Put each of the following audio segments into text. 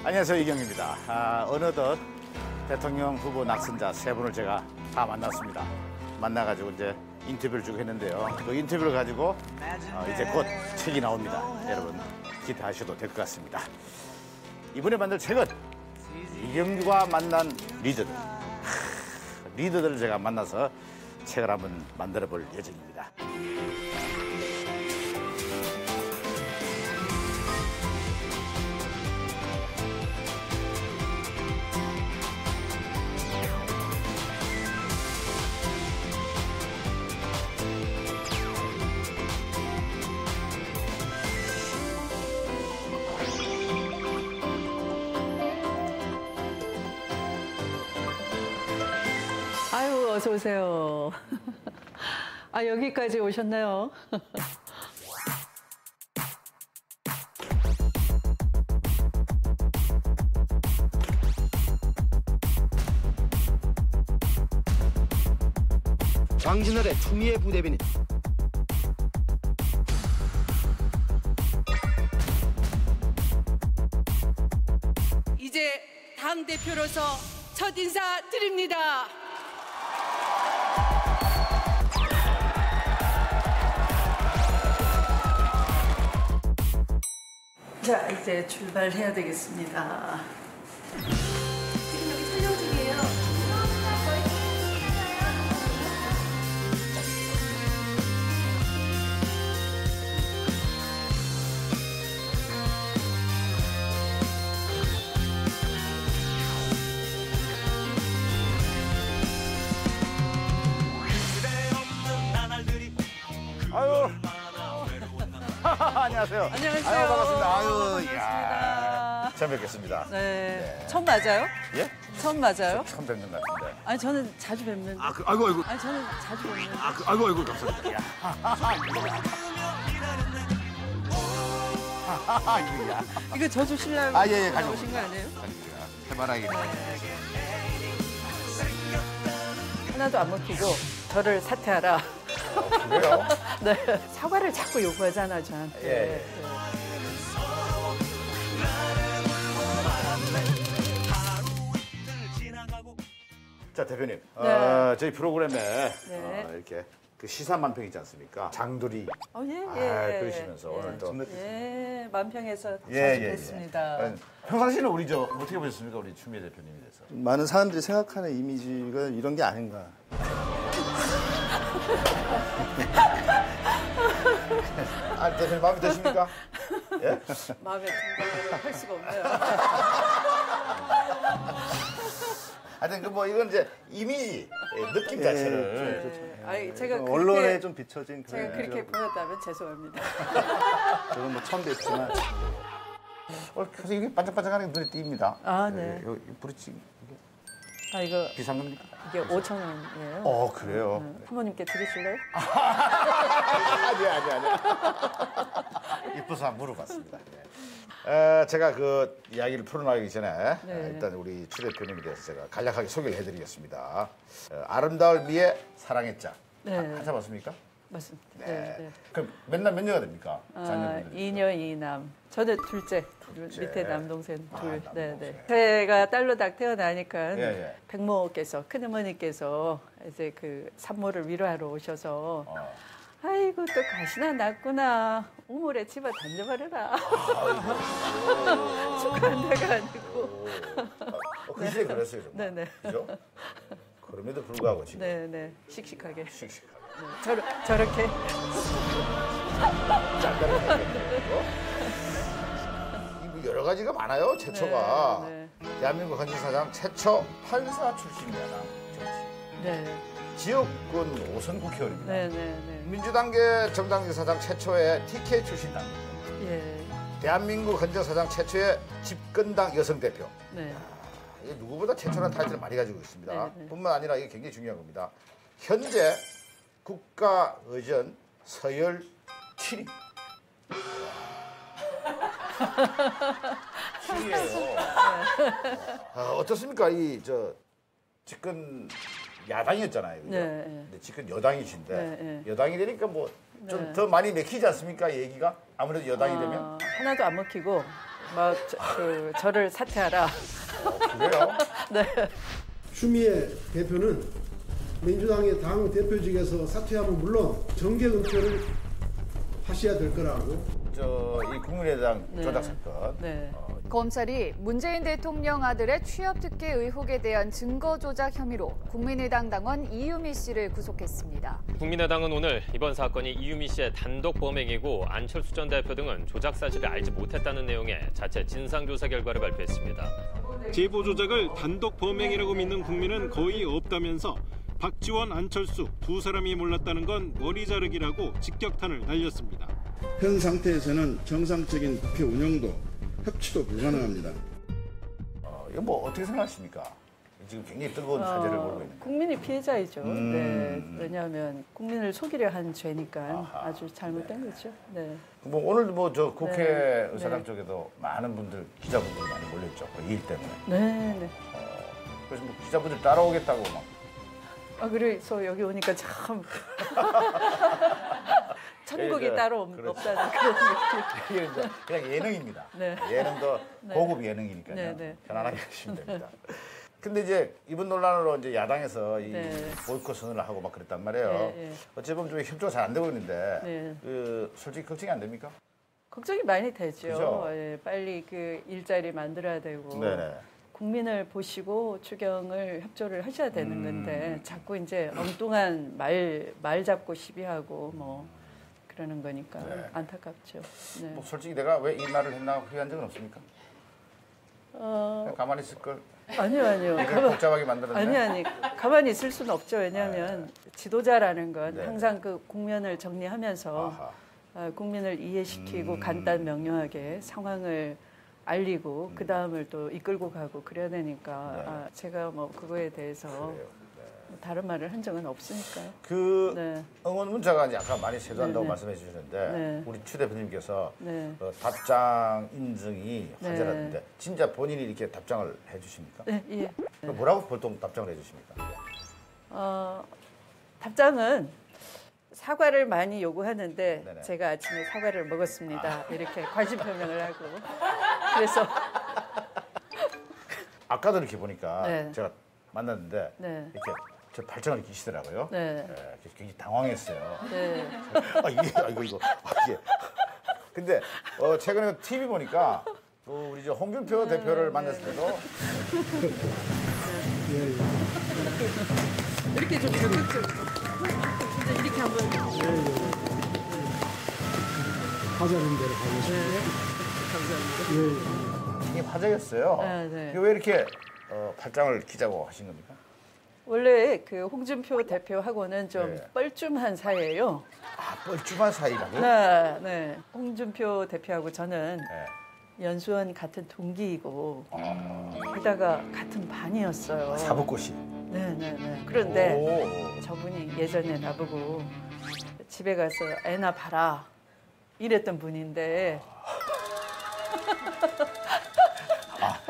안녕하세요, 이경입니다. 어느덧 대통령 후보 낙선자 세 분을 제가 다 만났습니다. 만나가지고 이제 인터뷰를 쭉 했는데요. 그 인터뷰를 가지고 이제 곧 책이 나옵니다. 여러분 기대하셔도 될 것 같습니다. 이번에 만들 책은 이경규가 만난 리더들. 리더들을 제가 만나서 책을 한번 만들어 볼 예정입니다. 아유, 어서 오세요. 아, 여기까지 오셨나요? 왕진월의 추미애 부대변인. 이제 당대표로서 첫 인사 드립니다. 자, 이제 출발해야 되겠습니다. 지금 여기 촬영 중이에요. 아유. 안녕하세요. 안녕하세요. 아유, 반갑습니다. 아유, 반갑습니다. 이야. 처음 뵙겠습니다. 네. 네. 처음 맞아요? 예? 처음 맞아요? 처음 뵙는 것 같은데. 아니, 저는 자주 뵙는데. 아이고. 아니, 저는 자주 뵙는데. 아이고, 감사합니다. 이야. 이거 저 주시려고 아, 예, 나오신 거 아니에요? 해바라기. 하나도 안 먹히고 저를 사퇴하라. 그래요? 네. 사과를 자꾸 요구하잖아, 저한테. 예. 자, 대표님. 네. 저희 프로그램에 네. 이렇게 그 시사 만평 있지 않습니까? 장돌이. 예. 그러시면서 오늘 또. 예, 만평에서 자주 예. 뵙습니다. 평상시는 우리 어떻게 보셨습니까? 우리 추미애 대표님에 대해서. 많은 사람들이 생각하는 이미지가 이런 게 아닌가. 아, 대표님 마음에 드십니까? 예? 마음에 든다고 할 수가 없네요. 하여튼 그 뭐 이건 이제 이미지, 느낌 자체를. 네. 아니, 제가 언론에 그렇게, 좀 비춰진 그런. 제가 그렇게 보였다면 죄송합니다. 저는 뭐 처음 뵙지만 그래서 이게 반짝반짝하는 게 눈에 띄입니다. 아, 네. 여기 브릿지 아, 이거 비싼 겁니까? 이게 5,000원이에요. 그래요? 부모님께 드리실래요? 아니. 이뻐서 한번 물어봤습니다. 제가 그 이야기를 풀어나가기 전에 네. 일단 우리 추 대표님에 대해서 제가 간략하게 소개를 해드리겠습니다. 아름다울 미의 사랑의 짝. 네. 하셔봤습니까? 맞습니다. 네. 네. 그럼 맨날 몇 년가 됩니까? 아, 자녀분들. 2녀 2남. 저는 둘째. 둘째. 밑에 남동생 둘. 남동생. 네. 제가 딸로 딱 태어나니까 예. 백모께서 큰어머니께서 이제 그 산모를 위로하러 오셔서 아이고 또 가시나 났구나. 우물에 집어 던져버려라. 축하한다가 아니고. 그 시대에 그랬어요, 정말. 네네. 그죠? 그럼에도 불구하고 지금 네네. 씩씩하게. 씩씩하게. 저렇게. 여러 가지가 많아요. 최초가 네. 대한민국 헌신사장 최초 판사 출신이야. 네. 지역군 5선 국회의원입니다. 네네네. 민주당계 정당지사장 최초의 TK 출신 당입 예. 대한민국 헌정사장 최초의 집권당 여성 대표. 네. 이게 누구보다 최초라는 타이틀을 많이 가지고 있습니다. 네. 뿐만 아니라 이게 굉장히 중요한 겁니다. 현재 국가의전 서열 7위. 7위예요. 어떻습니까? 집권 야당이었잖아요. 그죠? 네. 근데 집권 여당이신데 네. 여당이 되니까 뭐 좀 네. 더 많이 맥히지 않습니까? 얘기가 아무래도 여당이 되면 하나도 안 먹히고 막 저를 사퇴하라. 그래요? 네. 추미애 대표는 민주당의 당 대표직에서 사퇴하면 물론 정계 은퇴를 하셔야 될 거라고. 이 국민의당 네. 조작 사건. 네. 검찰이 문재인 대통령 아들의 취업 특혜 의혹에 대한 증거 조작 혐의로 국민의당 당원 이유미 씨를 구속했습니다. 국민의당은 오늘 이번 사건이 이유미 씨의 단독 범행이고 안철수 전 대표 등은 조작 사실을 알지 못했다는 내용의 자체 진상조사 결과를 발표했습니다. 제보 조작을 단독 범행이라고 믿는 국민은 거의 없다면서 박지원, 안철수 두 사람이 몰랐다는 건 머리 자르기라고 직격탄을 날렸습니다. 현 상태에서는 정상적인 국회 운영도 협치도 불가능합니다. 이거 뭐 어떻게 생각하십니까? 지금 굉장히 뜨거운 화제를 몰고 있는데. 국민이 피해자이죠. 네. 왜냐하면 국민을 속이려 한 죄니까 아주 잘못된 거죠. 네. 뭐 오늘 뭐 저 국회 네. 의사당 네. 쪽에도 많은 분들, 기자분들이 많이 몰렸죠. 그 일 때문에. 네. 네. 그래서 뭐 기자분들 따라오겠다고 막. 그래서 여기 오니까 참 천국이 예, 따로 그렇죠. 없다는 그런 느낌. 이게 이제 그냥 예능입니다. 네. 예능도 네. 고급 예능이니까요. 네, 네. 편안하게 하시면 됩니다. 근데 이제 이번 논란으로 이제 야당에서 이 네. 보이콧 선언을 하고 막 그랬단 말이에요. 네, 네. 어찌 보면 좀 협조가 잘 안 되고 있는데 네. 솔직히 걱정이 안 됩니까? 걱정이 많이 되죠. 그죠? 예, 빨리 그 일자리 만들어야 되고 네네. 국민을 보시고 추경을 협조를 하셔야 되는 음. 건데 자꾸 이제 엉뚱한 말 잡고 시비하고 뭐 그러는 거니까 네. 안타깝죠. 네. 뭐 솔직히 내가 왜 이 말을 했나 후회한 적은 없습니까? 그냥 가만히 있을 걸. 아니요. 이걸 복잡하게 만들었네. 아니 가만히 있을 수는 없죠. 왜냐하면 지도자라는 건 네. 항상 그 국면을 정리하면서 아하. 국민을 이해시키고 간단 명료하게 상황을 알리고 그 다음을 또 이끌고 가고 그래야 되니까 네. 제가 뭐 그거에 대해서 그래요. 뭐 다른 말을 한 적은 없으니까요. 그 네. 응원 문자가 이제 아까 많이 세도한다고 네, 네. 말씀해 주셨는데 네. 우리 추 대표님께서 네. 답장 인증이 네. 화제라는데 진짜 본인이 이렇게 답장을 해주십니까? 네, 예. 그럼 뭐라고 보통 답장을 해주십니까? 답장은 사과를 많이 요구하는데 네네. 제가 아침에 사과를 먹었습니다. 이렇게 관심 표명을 하고 그래서 아까도 이렇게 보니까 네. 제가 만났는데 네. 이렇게 제 발장을 끼시더라고요. 네. 그래서 굉장히 당황했어요. 네. 이거. 근데 최근에 TV 보니까 우리 저 홍준표 대표를 만났을 때도 이렇게 좀 적극적으로 진짜 이렇게 한번 하자는 대로 하겠습니다. 감사합니다. 굉장히 화제였어요. 네. 왜 이렇게 발장을 끼자고 하신 겁니까? 원래 그 홍준표 대표하고는 좀 네. 뻘쭘한 사이예요. 뻘쭘한 사이라고? 네. 홍준표 대표하고 저는 네. 연수원 같은 동기이고 게다가 같은 반이었어요. 사법고시. 네. 그런데 오. 저분이 예전에 나보고 집에 가서 애나 봐라 이랬던 분인데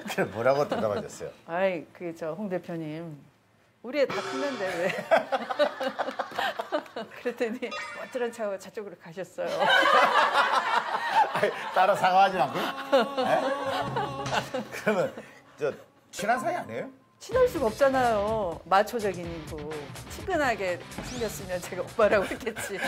그래 뭐라고 대답하셨어요? 아이 그 저 홍 대표님 우리 애 다 컸는데 왜 그랬더니 멋들한 차가 저쪽으로 가셨어요. 따로 사과하지 않고? 네? 그러면 저 친한 사이 아니에요? 친할 수가 없잖아요. 마초적인이고 친근하게 생겼으면 제가 오빠라고 했겠지.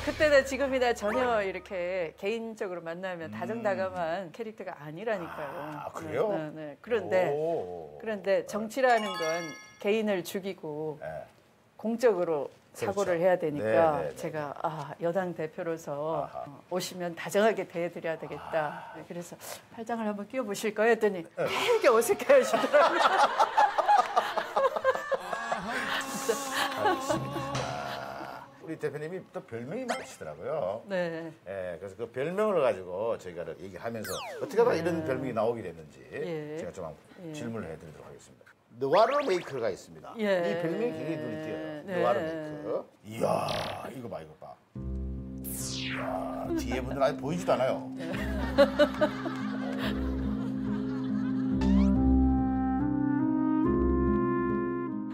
그때나 지금이나 전혀 이렇게 개인적으로 만나면 다정다감한 캐릭터가 아니라니까요. 그래요? 네. 오. 그런데 정치라는 건 개인을 죽이고 네. 공적으로 사고를 해야 되니까 네. 제가 여당 대표로서 오시면 다정하게 대해드려야 되겠다. 네, 그래서 팔짱을 한번 끼워보실까요? 했더니 되게 어색해 하시더라고요. 알겠습니다. 우리 대표님이 또 별명이 많으시더라고요. 네. 예, 그래서 그 별명을 가지고 저희가 얘기하면서 어떻게 하다 이런 별명이 나오게 됐는지 예. 제가 좀 질문을 해드리도록 하겠습니다. 느와르 메이커가 있습니다. 예. 이 별명이 굉장히 눈에 띄어요. 네. 느와르 메이커. 이야, 이거 봐. 이야, 뒤에 분들 아직 보이지도 않아요.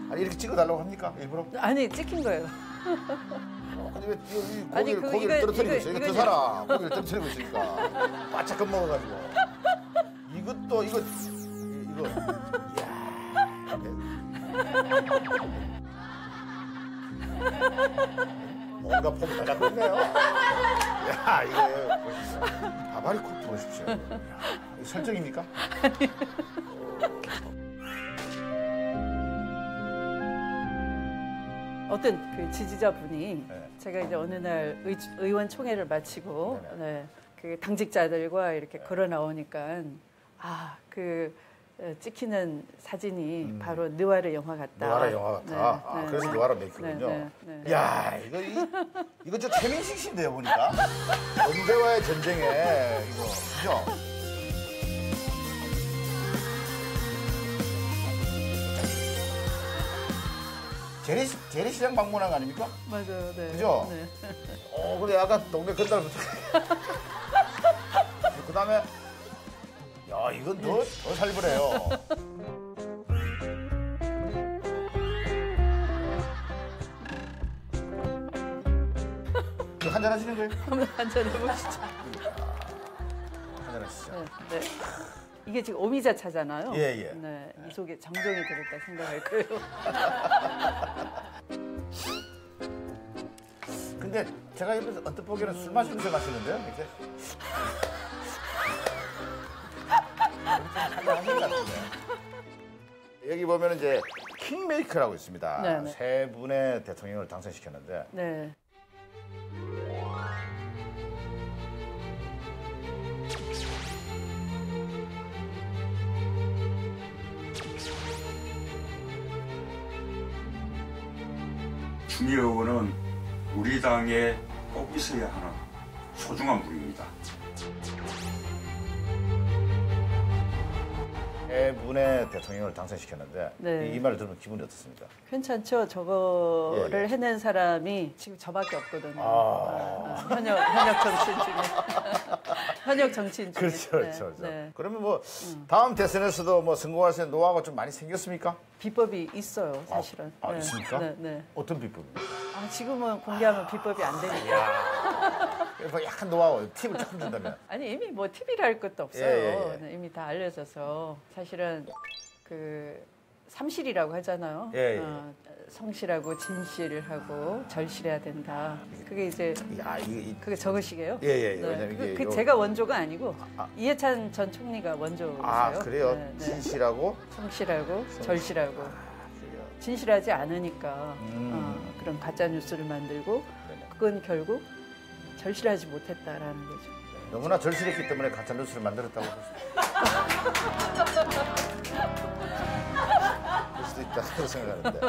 아니, 이렇게 찍어달라고 합니까? 일부러? 아니 찍힌 거예요. 근데 왜 이 아니, 고기를, 그 고기를 이거- 떨어뜨리고 이거- 있어? 이거 이거- 드사라. 고기를 떨어뜨리고 있으니까. 바짝 겁먹어가지고. 이것도, 이거. 뭔가 폼이 다 잡고 있네요. 야, 이거. 바바리 콕 보십시오. 야, 이거 설정입니까? 어떤 그 지지자분이 네. 제가 이제 어느 날 의원총회를 마치고 네네. 네, 그 당직자들과 이렇게 걸어 나오니까 그 찍히는 사진이 바로 느와르 영화 같다. 느와르 영화 같다. 그래서 느와르 메이크군요. 네. 야, 이거 저 최민식 씨인데요, 보니까. 언제와의 전쟁에 이거 그죠? 재래시장 방문한 거 아닙니까? 맞아요. 네. 그죠? 네. 그래 약간 동네 건달부터. 그 다음에 야, 이건 더 살벌해요. 한잔 하시는 거예요? 한잔 해보시죠. 한잔 하시죠. 네. 이게 지금 오미자차잖아요. 예. 네. 이 속에 정종이 들었다 생각할 거예요. 근데 제가 옆에서 언뜻 보기에는 술 마시면서 마시는데요, 이렇게. 한잔하신 것 같은데. 여기 보면 이제 킹메이커라고 있습니다. 네네. 세 분의 대통령을 당선시켰는데 네. 추미애 의원은 우리 당에 꼭 있어야 하는 소중한 분입니다. 세 분의 대통령을 당선시켰는데 네. 이 말을 들으면 기분이 어떻습니까? 괜찮죠? 저거를 예. 해낸 사람이 지금 저밖에 없거든요. 현역 정치인 중에. 현역 정치인 중에. 그렇죠. 네. 그러면 뭐 다음 대선에서도 뭐 성공할 수 있는 노하우가 좀 많이 생겼습니까? 비법이 있어요, 사실은. 네. 있습니까? 네. 어떤 비법입니까? 지금은 공개하면 비법이 안 되니까. 그래서 약간 노하우, 팁을 조금 준다면. 아니 이미 뭐 팁이라 할 것도 없어요. 예. 네, 이미 다 알려져서 사실은 그 삼실이라고 하잖아요. 예. 성실하고 진실하고 절실해야 된다. 그게 이제 그게 저것이게요. 예. 네. 왜냐면 이게 제가 원조가 아니고 이해찬 전 총리가 원조세요. 그래요? 네. 진실하고 성실하고 절실하고. 그래요. 진실하지 않으니까 그런 가짜 뉴스를 만들고 그건 결국 절실하지 못했다라는 거죠. 너무나 절실했기 때문에 가짜 뉴스를 만들었다고 볼 수도 있다고 생각하는데.